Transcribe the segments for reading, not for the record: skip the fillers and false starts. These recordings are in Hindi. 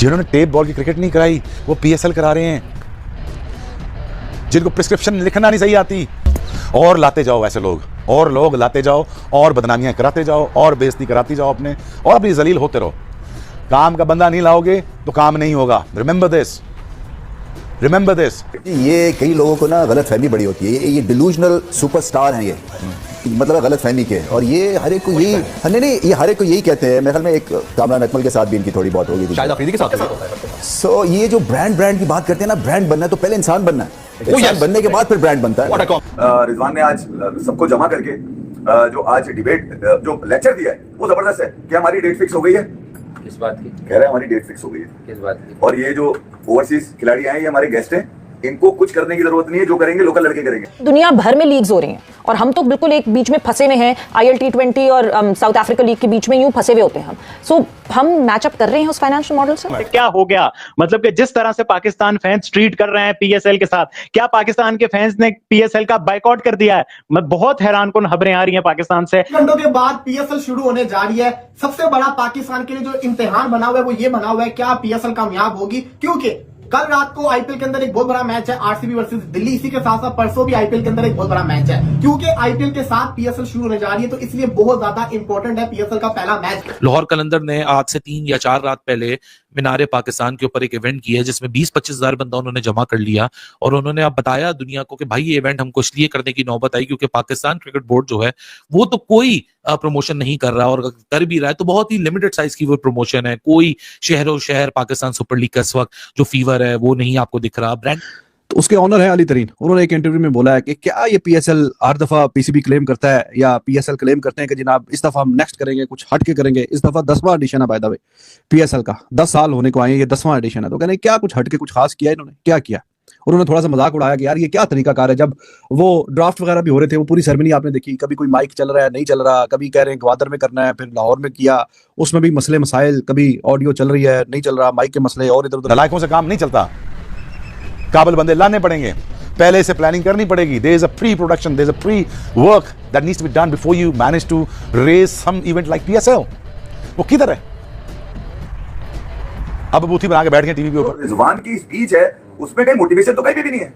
जिन्होंने टेप बॉल की क्रिकेट नहीं कराई वो पीएसएल करा रहे हैं, जिनको प्रिस्क्रिप्शन लिखना नहीं सही आती। और लाते जाओ ऐसे लोग, और लोग लाते जाओ, और बदनामियां कराते जाओ, और बेइज्जती कराती जाओ अपने, और भी जलील होते रहो। काम का बंदा नहीं लाओगे तो काम नहीं होगा। Remember this, remember this. ये कई लोगों को ना गलत फहमी बड़ी होती है, ये डिलूजनल सुपरस्टार हैं ये, मतलब गलत फहमी के, और ये हर एक को यही नहीं, ये हर एक को यही कहते हैं। मेरे ख्याल में एक कामरान अकमल के साथ भी इनकी थोड़ी बहुत होगी, शायद अफरीदी के साथ। सो ये जो ब्रांड की बात करते हैं ना, ब्रांड बनना है तो पहले इंसान बनना है, इंसान बनने के बाद फिर ब्रांड बनता है। रिजवान ने आज सबको जमा करके जो आज डिबेट जो लेक्चर दिया है वो जबरदस्त है। क्या हमारी डेट फिक्स हो गई है? किस बात की कह रहे हैं हमारी डेट फिक्स हो गई है। किस बात की? और ये जो ओवरसीज खिलाड़ी आए ये हमारे गेस्ट हैं, इनको कुछ करने की जरूरत नहीं है, जो करेंगे लोकल लड़के करेंगे। दुनिया भर में लीग्स हो रही हैं और हम तो बिल्कुल एक बीच में फंसे हुए हैं। IL T20 और साउथ अफ्रीका लीग के बीच में यूं फंसे हुए होते हैं हम। सो हम मैचअप कर रहे हैं उस फाइनेंशियल मॉडल से। क्या हो गया? मतलब कि जिस तरह से पाकिस्तान फैंस ट्रीट कर रहे हैं PSL के साथ, क्या पाकिस्तान के फैंस ने PSL का बाइकआउट कर दिया है? मैं बहुत हैरानकुन खबरें आ रही हैं पाकिस्तान से। घंटों के बाद PSL शुरू होने जा रही है। सबसे बड़ा पाकिस्तान के लिए जो इम्तिहान बना हुआ है वो ये बना हुआ है, क्या PSL कामयाब होगी? क्योंकि कल रात को IPL के अंदर एक बहुत बड़ा मैच है, RCB वर्सेस दिल्ली। इसी के साथ साथ परसों भी IPL के अंदर एक बहुत बड़ा मैच है, क्योंकि IPL के साथ PSL शुरू होने जा रही है, तो इसलिए बहुत ज्यादा इंपॉर्टेंट है PSL का पहला मैच। लाहौर कलंदर ने आज से 3 या 4 रात पहले मीनारे पाकिस्तान के ऊपर एक इवेंट किया है जिसमें 20-25 हजार बंदा उन्होंने जमा कर लिया, और उन्होंने अब बताया दुनिया को कि भाई ये इवेंट हमको इसलिए करने की नौबत आई क्योंकि पाकिस्तान क्रिकेट बोर्ड जो है वो तो कोई प्रमोशन नहीं कर रहा, और कर भी रहा है तो बहुत ही लिमिटेड साइज की वो प्रमोशन है। कोई शहरों शहर पाकिस्तान सुपर लीग का इस वक्त जो फीवर है वो नहीं आपको दिख रहा। ब्रांड तो उसके ऑनर है अली तरीन, उन्होंने एक इंटरव्यू में बोला है कि क्या ये PSL हर दफा PCB क्लेम करता है या PSL क्लेम करते हैं कि जनाब इस दफा हम नेक्स्ट करेंगे, कुछ हट के करेंगे। इस दफा 10वां एडिशन है बाय द वे PSL का, 10 साल होने को आए, ये 10वां एडिशन है। तो कहने क्या कुछ हट के कुछ खास किया इन्होंने, क्या किया? उन्होंने थोड़ा सा मजाक उड़ाया कि यार ये क्या तरीकाकार है। जब वो ड्राफ्ट वगैरह भी हो रहे थे, वो पूरी सेरेमनी आपने देखी, कभी कोई माइक चल रहा है नहीं चल रहा, कभी कह रहे हैं ग्वादर में करना है, फिर लाहौर में किया, उसमें भी मसले मसाइल, कभी ऑडियो चल रही है नहीं चल रहा, माइक के मसले और इधर उधर। नलायकों से काम नहीं चलता, काबिल बंदे लाने पड़ेंगे, पहले से प्लानिंग करनी पड़ेगी। There is a pre production, there is a pre work that needs to be done before you manage to raise some event like PSL। वो किधर है? अब बूथी बना के बैठ गए टीवी के ऊपर। रिजवान की स्पीच है उसमें कहीं मोटिवेशन तो कहीं भी नहीं है।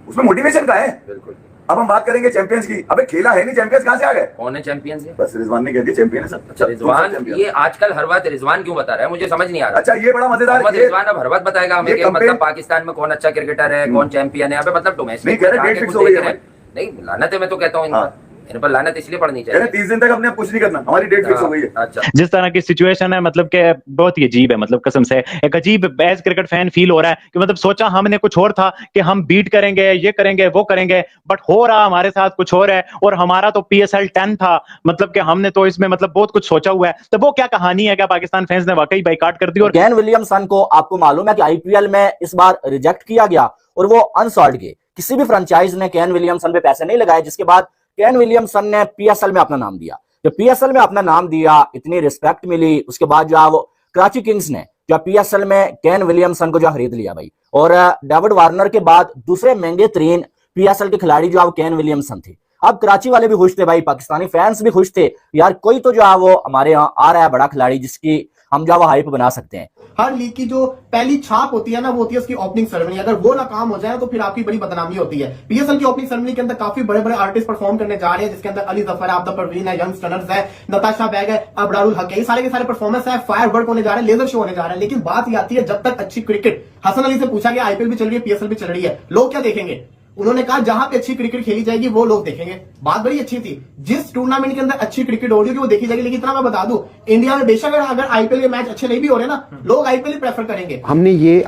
उसमें मोटिवेशन का है। बिल्कुल। अब हम बात करेंगे चैंपियंस की। अबे खेला है नहीं, चैंपियंस कहां से आ गए? कौन है चैंपियंस? बस रिजवान ने कह दिया चैंपियन है सब। अच्छा रिजवान, ये आजकल हर बात रिजवान क्यों बता रहा है, मुझे समझ नहीं आ रहा। अच्छा ये बड़ा मजेदार है। रिजवान अब हर बात बताएगा हमें कि मतलब पाकिस्तान में कौन अच्छा क्रिकेटर है, कौन चैंपियन है। अबे मतलब डोमेस्टिक नहीं कह रहे डेट फिक्स हो गई है। नहीं लानत है, मैं तो कहता हूँ इन पर लानत इसलिए पड़नी चाहिए। 30 दिन तक अपने कुछ नहीं करना, हमारी डेट फिक्स हो गई है। अच्छा जिस तरह की सिचुएशन है मतलब कि बहुत ही अजीब है, मतलब कसम से एक अजीब एज क्रिकेट फैन फील हो रहा है कि मतलब सोचा हमने कुछ और था कि हम बीट करेंगे, ये करेंगे, वो करेंगे, बट हो रहा हमारे साथ कुछ और है। और हमारा तो PSL 10 था, मतलब कि हमने तो इसमें मतलब बहुत कुछ सोचा हुआ है। तो वो क्या कहानी है? क्या पाकिस्तान फैंस ने वाकई बाइकाट कर दी? और केन विलियमसन को आपको मालूम है कि IPL में इस बार रिजेक्ट किया गया और वो अनसॉल्ड गए। किसी भी फ्रेंचाइज ने केन विलियमसन पे पैसे नहीं लगाए, जिसके बाद केन विलियमसन ने PSL में अपना नाम दिया। जब PSL में अपना नाम दिया, इतनी रिस्पेक्ट मिली, उसके बाद जो वो कराची किंग्स ने जो PSL में केन विलियमसन को जो खरीद लिया भाई, और डेविड वार्नर के बाद दूसरे महंगे तरीन PSL के खिलाड़ी जो केन विलियमसन थे। अब कराची वाले भी खुश थे भाई, पाकिस्तानी फैंस भी खुश थे, यार कोई तो जो है वो हमारे यहाँ आ रहा है बड़ा खिलाड़ी जिसकी हम जो हाइप बना सकते हैं। हर लीग की जो पहली छाप होती है ना, वो होती है उसकी ओपनिंग सेरेमनी। अगर वो नाकाम हो जाए तो फिर आपकी बड़ी बदनामी होती है। PSL की ओपनिंग सेरेमनी के अंदर काफी बड़े बड़े आर्टिस्ट परफॉर्म करने जा रहे हैं, जिसके अंदर अली जफर है, आबदा परवीन है, यंग स्टनर्स है, नताशा बैग है, अबरारुल हक है। सारे के सारे परफॉर्मेंस है, फायर वर्क होने जा रहे हैं, लेजर शो होने जा रहे हैं। लेकिन बात ये आती है जब तक अच्छी क्रिकेट, हसन अली से पूछा गया IPL भी चल रही है, PSL भी चल रही है, लोग क्या देखेंगे? उन्होंने कहा जहां पे अच्छी क्रिकेट खेली जाएगी वो लोग देखेंगे। बात बड़ी अच्छी थी, जिस टूर्नामेंट के अंदर अच्छी क्रिकेट हो रही है वो देखी जाएगी। लेकिन इतना मैं बता दूं, इंडिया में बेशक अगर IPL के मैच अच्छे नहीं भी हो रहे ना, लोग IPL ही प्रेफर करेंगे। हमने ये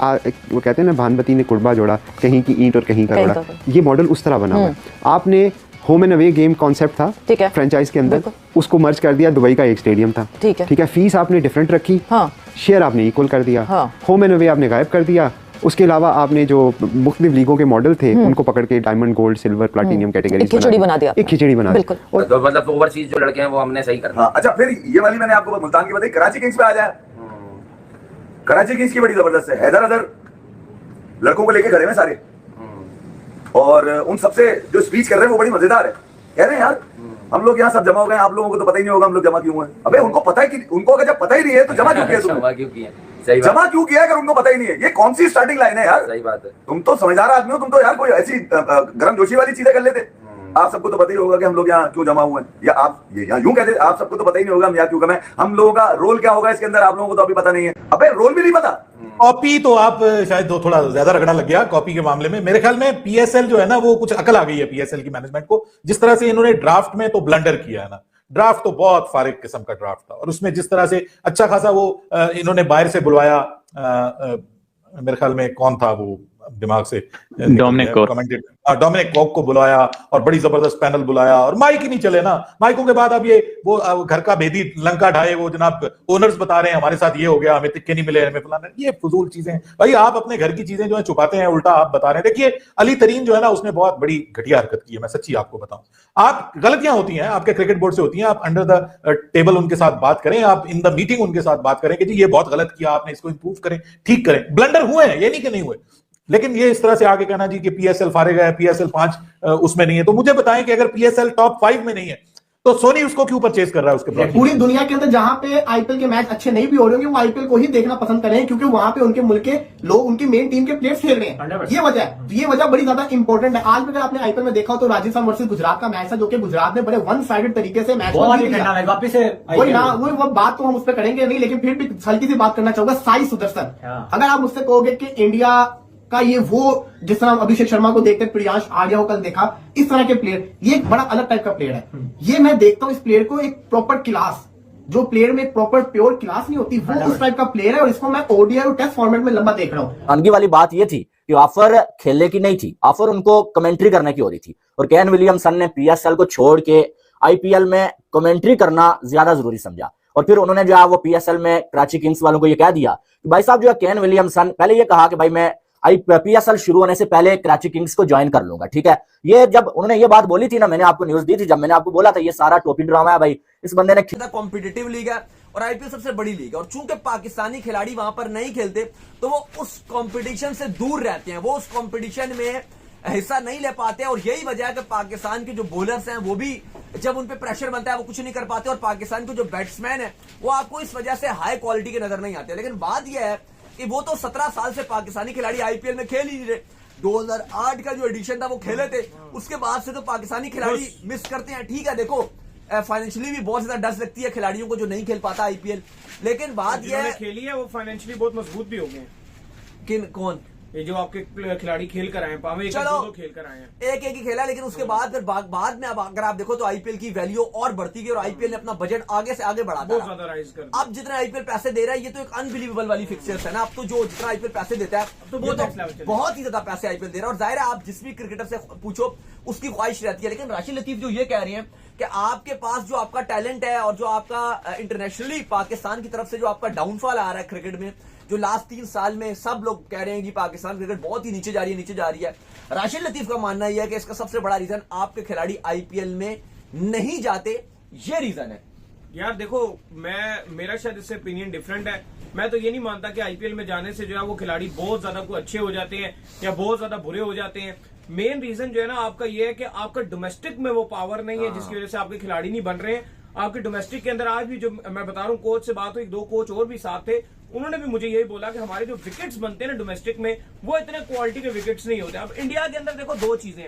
वो कहते हैं ना भानवती ने कुर्बा जोड़ा, कहीं की ईंट और कहीं का रोड़ा, ये मॉडल उस तरह बना हुआ है। आपने home and away game concept था फ्रेंचाइज के अंदर, उसको मर्ज कर दिया, दुबई का एक स्टेडियम था, ठीक है, फीस आपने डिफरेंट रखी, शेयर आपने इक्वल कर दिया, होम एंड अवे आपने गायब कर दिया। उसके अलावा आपने जो मुख्तलिफ लीगों के मॉडल थे उनको पकड़ के diamond, gold, silver, platinum category खिचड़ी बना दिया, एक खिचड़ी बना दी। तो मतलब ओवरसीज जो लड़के हैं वो हमने सही कर दिया। अच्छा फिर ये वाली मैंने आपको मुल्तान की बताई, कराची किंग्स पे आ जाए। कराची किंग्स की बड़ी जबरदस्त है, हैदर अदर लड़कों को लेके खड़े हैं सारे, और उन सबसे जो स्पीच कर रहे हैं वो बड़ी मजेदार है। कह रहे हैं यार हम लोग यहाँ सब जमा हो गए, आप लोगों को तो पता ही नहीं होगा हम लोग जमा क्यों हुए। अबे उनको पता है कि उनको अगर जब पता ही नहीं है तो जमा क्यों किया तुमने? सही बात। जमा क्यों किया अगर उनको पता ही नहीं है? ये कौन सी स्टार्टिंग लाइन है यार? सही बात है। तुम तो समझदार आदमी हो, तुम तो यार कोई ऐसी गर्म जोशी वाली चीजें कर लेते। आप सबको तो पता ही होगा कि हम लोग यहाँ क्यों जमा हुए हैं, या आप ये यहाँ यूं कहते, आप सबको तो पता ही नहीं होगा हम यहाँ क्यों कम है। हम लोगों का रोल क्या होगा इसके अंदर, आप लोगों को तो अभी पता नहीं है। अबे रोल भी नहीं पता। कॉपी तो आप शायद थोड़ा ज्यादा रगड़ा लग गया कॉपी के मामले में। मेरे ख्याल में पीएसएल जो है ना, वो कुछ अकल आ गई है पीएसएल की मैनेजमेंट को। जिस तरह से इन्होंने ड्राफ्ट में तो ब्लंडर किया है ना, ड्राफ्ट तो बहुत फारिग किस्म का ड्राफ्ट था, और उसमें जिस तरह से अच्छा खासा वो इन्होंने बाहर से बुलवाया, मेरे ख्याल में कौन था वो, दिमाग से डोमिनिक कॉक को बुलाया और बड़ी जबरदस्त पैनल बुलाया, और माइक ही नहीं चले ना। माइकों के बाद अब ये वो घर का भेदी लंका ढाए, वो जनाब ओनर्स बता रहे हैं हमारे साथ ये हो गया, हमें टिक्के नहीं मिले, हमें फलाना। ये फजूल चीजें हैं भाई। आप अपने घर की चीजें जो है छुपाते हैं, उल्टा आप बता रहे हैं। देखिए अली तरीन जो है ना, उसने बहुत बड़ी घटिया हरकत की है, मैं सच्ची आपको बताऊं। आप गलतियां होती हैं, आपके क्रिकेट बोर्ड से होती हैं, आप अंडर द टेबल उनके साथ बात करें, आप इन द मीटिंग उनके साथ बात करें कि जी ये बहुत गलत किया आपने, इसको इंप्रूव करें, ठीक करें। ब्लंडर हुए हैं, ये नहीं कि नहीं हुए, लेकिन ये इस तरह से आगे कहना जी कि पीएसएल फारिग है, पीएसएल 5 उसमें नहीं है, तो मुझे बताएं कि अगर पीएसएल टॉप 5 में नहीं है तो सोनी उसको क्यों परचेज कर रहा है उसके प्रोडक्ट? पूरी दुनिया के अंदर जहां पे आईपीएल के मैच अच्छे नहीं भी हो रहे होंगे, वो आईपीएल को ही देखना पसंद करें, क्योंकि वहां पे उनके मुल्क के लोग, उनकी मेन टीम के प्लेयर्स खेल रहे हैं। ये वजह है, ये वजह बड़ी ज्यादा इंपॉर्टेंट है। आज अगर आपने आईपीएल में देखा हो तो राजस्थान वर्सेस गुजरात का मैच था, जो कि गुजरात ने बड़े वन साइडेड तरीके से मैच वही ना, वो बात तो हम उस पर करेंगे नहीं, लेकिन फिर भी हल्की सी बात करना चाहूंगा। साई सुदर्शन, अगर आप मुझसे कहोगे कि इंडिया का ये वो, जिस तरह अभिषेक शर्मा को देखते प्रियांश आर्या को कल देखा, इस तरह के प्लेयर, ये एक बड़ा अलग टाइप का प्लेयर है। ये मैं देखता हूं इस प्लेयर को एक प्रॉपर क्लास, जो प्लेयर में प्रॉपर प्योर क्लास नहीं होती, वो उस टाइप का प्लेयर है, और इसको मैं ओडीआई और टेस्ट फॉर्मेट में लंबा देख रहा हूं। अनगी वाली बात ये थी कि ऑफर खेलने की नहीं थी, ऑफर उनको कमेंट्री करने की हो रही थी, और केन विलियमसन ने पीएसएल को छोड़ के आईपीएल में कमेंट्री करना ज्यादा जरूरी समझा। और फिर उन्होंने जो है वो पीएसएल में कराची किंग्स वालों को ये कह दिया कि भाई साहब जो है केन विलियमसन, पहले ये कहा कि भाई मैं पीएसएल शुरू होने से पहले कराची किंग्स को ज्वाइन कर लूंगा, ठीक है। ये जब उन्होंने ये बात बोली थी ना, मैंने आपको न्यूज दी थी, जब मैंने आपको बोला था ये सारा टोपी ड्रामा है भाई, इस बंदे ने कॉम्पिटिटिव लीग है और आईपीएल सबसे बड़ी लीग है, और चूंकि पाकिस्तानी खिलाड़ी वहां पर नहीं खेलते तो वो उस कंपटीशन से दूर रहते हैं, वो उस कंपटीशन में हिस्सा नहीं ले पाते, और यही वजह है कि पाकिस्तान के जो बॉलर्स हैं वो भी जब उन पे प्रेशर बनता है वो कुछ नहीं कर पाते, और पाकिस्तान के जो बैट्समैन है वो आपको इस वजह से हाई क्वालिटी के नजर नहीं आते। लेकिन बात यह है कि वो तो 17 साल से पाकिस्तानी खिलाड़ी आईपीएल में खेल ही नहीं रहे। 2008 का जो एडिशन था वो खेले थे, उसके बाद से तो पाकिस्तानी खिलाड़ी मिस करते हैं। ठीक है, देखो फाइनेंशियली भी बहुत ज्यादा डर लगती है खिलाड़ियों को जो नहीं खेल पाता आईपीएल, लेकिन बात यह है खेली है वो फाइनेंशियली बहुत मजबूत भी हो गए। किन कौन ये जो आपके खिलाड़ी खेल कर आए हैं, पावे चलो दो खेल कर आए हैं, एक ही खेला, लेकिन उसके बाद फिर बाद में अब अगर आप देखो तो आईपीएल की वैल्यू और बढ़ती गई, और आईपीएल ने अपना बजट आगे से आगे बढ़ाता बहुत ज्यादा राइज कर दिया। अब जितना आईपीएल पैसे दे रहा है, ये तो एक अनबिलीवेबल वाली फिक्चर्स है ना। अब तो जो जितना आईपीएल पैसे देता है तो बहुत ही ज्यादा पैसे आईपीएल दे रहा है, और जाहिर है आप जिस भी क्रिकेटर से पूछो उसकी ख्वाहिश रहती है। लेकिन राशिद लतीफ जो ये कह रही है कि आपके पास जो आपका टैलेंट है और जो आपका इंटरनेशनली पाकिस्तान की तरफ से जो आपका डाउनफॉल आ रहा है क्रिकेट में, जो लास्ट 3 साल में सब लोग कह रहे हैं कि पाकिस्तान क्रिकेट बहुत ही नीचे जा रही है, राशिद लतीफ का मानना यह है कि इसका सबसे बड़ा रीजन आपके खिलाड़ी आईपीएल में नहीं जाते, ये रीजन है। यार देखो, मेरा शायद इससे ओपिनियन डिफरेंट है। मैं तो ये नहीं मानता कि आईपीएल में जाने से जो है वो खिलाड़ी बहुत ज्यादा कोई अच्छे हो जाते हैं या बहुत ज्यादा बुरे हो जाते हैं। मेन रीजन जो है ना आपका ये है कि आपका डोमेस्टिक में वो पावर नहीं है, जिसकी वजह से आपके खिलाड़ी नहीं बन रहे हैं। आपके डोमेस्टिक के अंदर आज भी जो मैं बता रहा हूँ, कोच से बात हुई, 2 कोच और भी साथ थे, उन्होंने भी मुझे यही बोला कि हमारे जो विकेट्स बनते हैं ना डोमेस्टिक में, वो इतने क्वालिटी के विकेट्स नहीं होते। अब इंडिया के अंदर देखो 2 चीजें,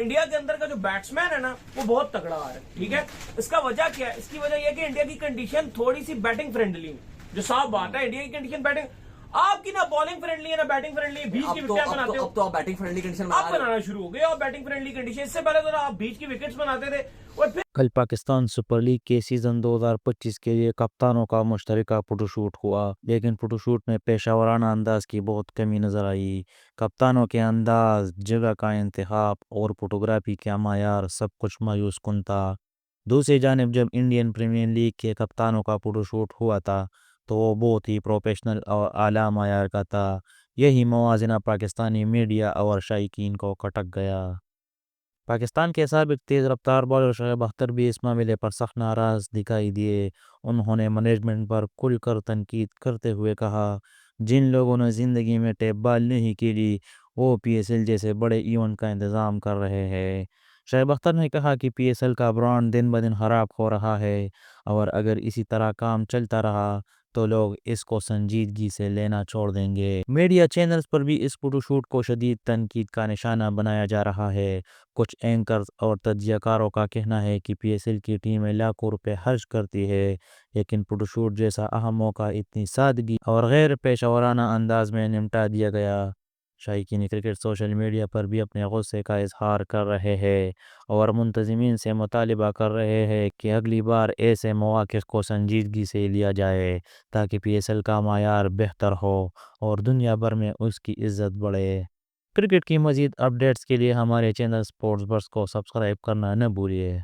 इंडिया के अंदर का जो बैट्समैन है ना वो बहुत तगड़ा आ रहा है, ठीक है। इसका वजह क्या है? इसकी वजह यह है कि इंडिया की कंडीशन थोड़ी सी बैटिंग फ्रेंडली है, जो साफ बात है। इंडिया की कंडीशन बैटिंग आपकी ना बॉलिंग फ्रेंडली है ना बैटिंग फ्रेंडली है। बीच की विकेट बनाते हो, अब तो आप बैटिंग फ्रेंडली कंडीशन आप बनाना शुरू हो गए, और बैटिंग फ्रेंडली कंडीशन। इससे पहले तो आप बीच की विकेट्स बनाते थे, और फिर कल पाकिस्तान सुपर लीग के सीज़न 2025 के लिए कप्तानों का मुश्तरका फोटोशूट हुआ, लेकिन फोटोशूट में पेशावराना अंदाज की बहुत कमी नज़र आई। कप्तानों के अंदाज, जगह का इंतखाब और फोटोग्राफी का मायार सब कुछ मायूस कुन था। दूसरी जानिब जब इंडियन प्रीमियर लीग के कप्तानों का फोटोशूट हुआ था तो वो बहुत ही प्रोफेशनल और आला मायार का था। यही मवाजना पाकिस्तानी मीडिया और शायकीन को खटक गया। पाकिस्तान के साबिक तेज़ रफ्तार बॉलर शोएब अख्तर भी इस मामले पर सख्त नाराज़ दिखाई दिए। उन्होंने मैनेजमेंट पर खुलकर तनकीद करते हुए कहा, जिन लोगों ने ज़िंदगी में टेप बॉल नहीं खेली वो पीएसएल जैसे बड़े इवेंट का इंतज़ाम कर रहे हैं। शोएब अख्तर ने कहा कि पीएसएल का ब्रांड दिन ब दिन ख़राब हो रहा है और अगर इसी तरह काम चलता रहा तो लोग इसको संजीदगी से लेना छोड़ देंगे। मीडिया चैनल्स पर भी इस फोटोशूट को शदीद तनकीद का निशाना बनाया जा रहा है। कुछ एंकर्स और तज्जियाकारों का कहना है कि पीएसएल की टीमें लाखों रुपए खर्च करती है, लेकिन फोटोशूट जैसा अहम मौका इतनी सादगी और गैर पेशेवराना अंदाज में निपटा दिया गया। शायकीन क्रिकेट सोशल मीडिया पर भी अपने गुस्से का इजहार कर रहे हैं और मुंतज़मीन से मुतालिबा कर रहे हैं कि अगली बार ऐसे मौक़िफ़ को संजीदगी से लिया जाए ताकि पीएसएल का मायार बेहतर हो और दुनिया भर में उसकी इज़्ज़त बढ़े। क्रिकेट की मज़ीद अपडेट्स के लिए हमारे चैनल स्पोर्ट्स बर्स को सब्सक्राइब करना न भूलिए।